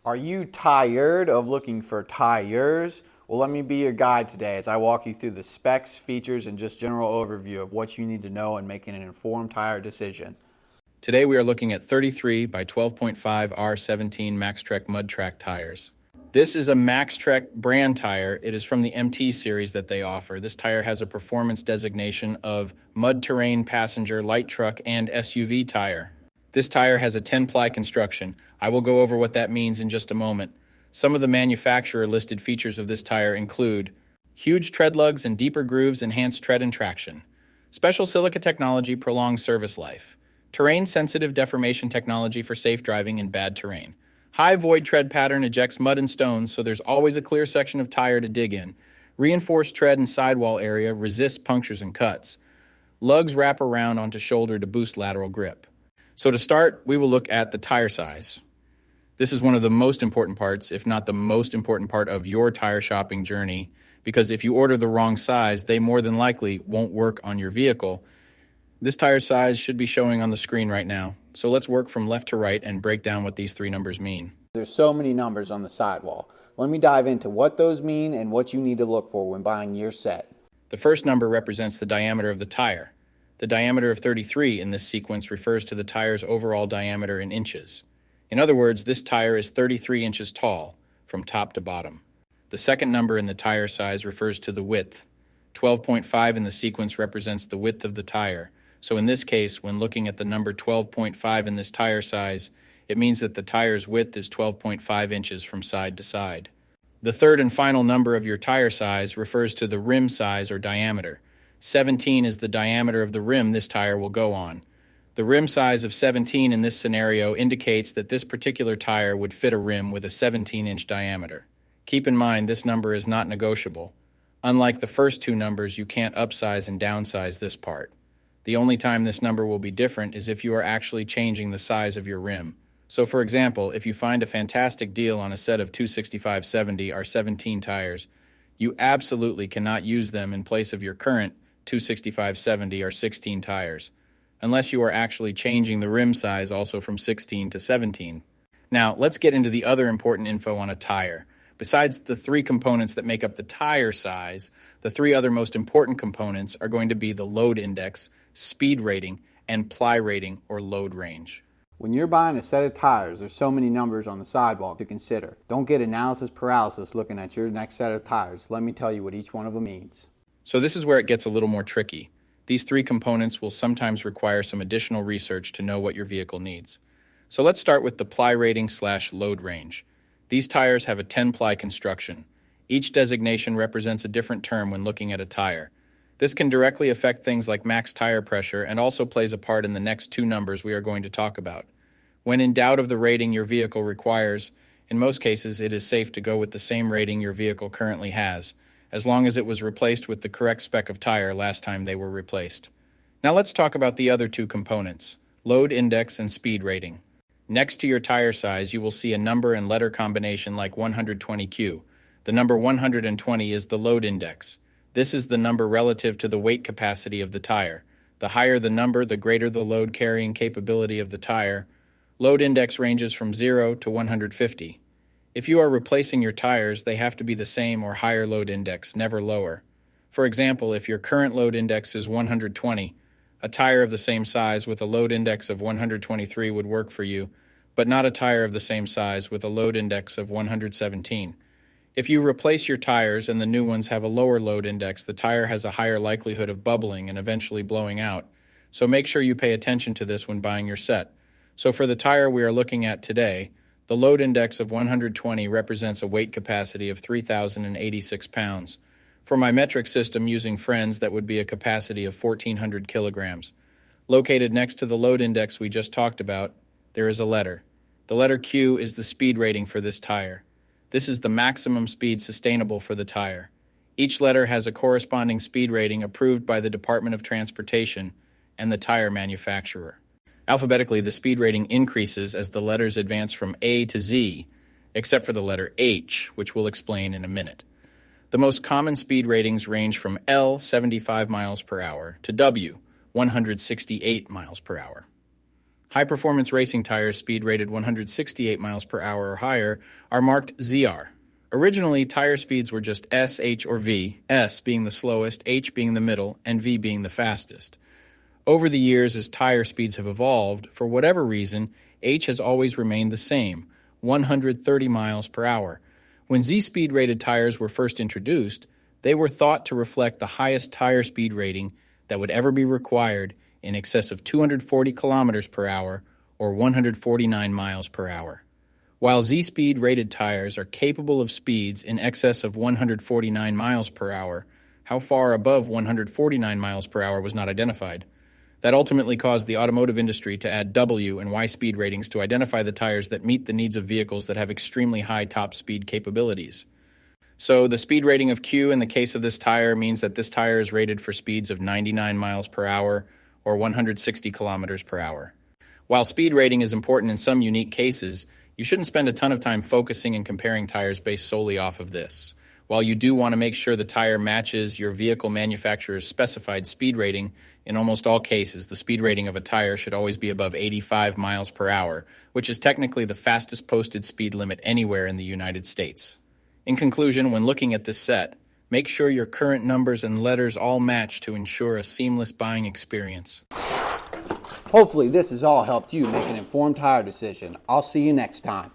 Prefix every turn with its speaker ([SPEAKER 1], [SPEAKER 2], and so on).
[SPEAKER 1] Are you tired of looking for tires? Well, let me be your guide today as I walk you through the specs, features, and just general overview of what you need to know in making an informed tire decision.
[SPEAKER 2] Today we are looking at 33 by 12.5 R17 Maxtrek Mud Trac tires. This is a Maxtrek brand tire. It is from the MT series that they offer. This tire has a performance designation of mud terrain passenger light truck and SUV tire. This tire has a 10-ply construction. I will go over what that means in just a moment. Some of the manufacturer listed features of this tire include huge tread lugs and deeper grooves enhance tread and traction. Special silica technology prolongs service life. Terrain-sensitive deformation technology for safe driving in bad terrain. High void tread pattern ejects mud and stones, so there's always a clear section of tire to dig in. Reinforced tread and sidewall area resists punctures and cuts. Lugs wrap around onto shoulder to boost lateral grip. So to start, we will look at the tire size. This is one of the most important parts, if not the most important part of your tire shopping journey, because if you order the wrong size, they more than likely won't work on your vehicle. This tire size should be showing on the screen right now. So let's work from left to right and break down what these three numbers mean.
[SPEAKER 1] There's so many numbers on the sidewall. Let me dive into what those mean and what you need to look for when buying your set.
[SPEAKER 2] The first number represents the diameter of the tire. The diameter of 33 in this sequence refers to the tire's overall diameter in inches. In other words, this tire is 33 inches tall, from top to bottom. The second number in the tire size refers to the width. 12.5 in the sequence represents the width of the tire. So in this case, when looking at the number 12.5 in this tire size, it means that the tire's width is 12.5 inches from side to side. The third and final number of your tire size refers to the rim size or diameter. 17 is the diameter of the rim this tire will go on. The rim size of 17 in this scenario indicates that this particular tire would fit a rim with a 17-inch diameter. Keep in mind this number is not negotiable. Unlike the first two numbers, you can't upsize and downsize this part. The only time this number will be different is if you are actually changing the size of your rim. So for example, if you find a fantastic deal on a set of 265/70 R17 tires, you absolutely cannot use them in place of your current 265/70 R16 tires, unless you are actually changing the rim size also from 16 to 17. Now, let's get into the other important info on a tire. Besides the three components that make up the tire size, the three other most important components are going to be the load index, speed rating, and ply rating or load range.
[SPEAKER 1] When you're buying a set of tires, there's so many numbers on the sidewall to consider. Don't get analysis paralysis looking at your next set of tires. Let me tell you what each one of them means.
[SPEAKER 2] So this is where it gets a little more tricky. These three components will sometimes require some additional research to know what your vehicle needs. So let's start with the ply rating / load range. These tires have a 10-ply construction. Each designation represents a different term when looking at a tire. This can directly affect things like max tire pressure and also plays a part in the next two numbers we are going to talk about. When in doubt of the rating your vehicle requires, in most cases it is safe to go with the same rating your vehicle currently has, as long as it was replaced with the correct spec of tire last time they were replaced. Now let's talk about the other two components, load index and speed rating. Next to your tire size, you will see a number and letter combination like 120Q. The number 120 is the load index. This is the number relative to the weight capacity of the tire. The higher the number, the greater the load carrying capability of the tire. Load index ranges from 0 to 150. If you are replacing your tires, they have to be the same or higher load index, never lower. For example, if your current load index is 120, a tire of the same size with a load index of 123 would work for you, but not a tire of the same size with a load index of 117. If you replace your tires and the new ones have a lower load index, the tire has a higher likelihood of bubbling and eventually blowing out. So make sure you pay attention to this when buying your set. So for the tire we are looking at today, the load index of 120 represents a weight capacity of 3,086 pounds. For my metric system using Friends, that would be a capacity of 1,400 kilograms. Located next to the load index we just talked about, there is a letter. The letter Q is the speed rating for this tire. This is the maximum speed sustainable for the tire. Each letter has a corresponding speed rating approved by the Department of Transportation and the tire manufacturer. Alphabetically, the speed rating increases as the letters advance from A to Z, except for the letter H, which we'll explain in a minute. The most common speed ratings range from L, 75 miles per hour, to W, 168 miles per hour. High-performance racing tires speed rated 168 miles per hour or higher are marked ZR. Originally, tire speeds were just S, H, or V, S being the slowest, H being the middle, and V being the fastest. Over the years, as tire speeds have evolved, for whatever reason, H has always remained the same, 130 miles per hour. When Z-speed rated tires were first introduced, they were thought to reflect the highest tire speed rating that would ever be required, in excess of 240 kilometers per hour or 149 miles per hour. While Z-speed rated tires are capable of speeds in excess of 149 miles per hour, how far above 149 miles per hour was not identified. That ultimately caused the automotive industry to add W and Y speed ratings to identify the tires that meet the needs of vehicles that have extremely high top speed capabilities. So the speed rating of Q in the case of this tire means that this tire is rated for speeds of 99 miles per hour or 160 kilometers per hour. While speed rating is important in some unique cases, you shouldn't spend a ton of time focusing and comparing tires based solely off of this. While you do want to make sure the tire matches your vehicle manufacturer's specified speed rating, in almost all cases, the speed rating of a tire should always be above 85 miles per hour, which is technically the fastest posted speed limit anywhere in the United States. In conclusion, when looking at this set, make sure your current numbers and letters all match to ensure a seamless buying experience.
[SPEAKER 1] Hopefully this has all helped you make an informed tire decision. I'll see you next time.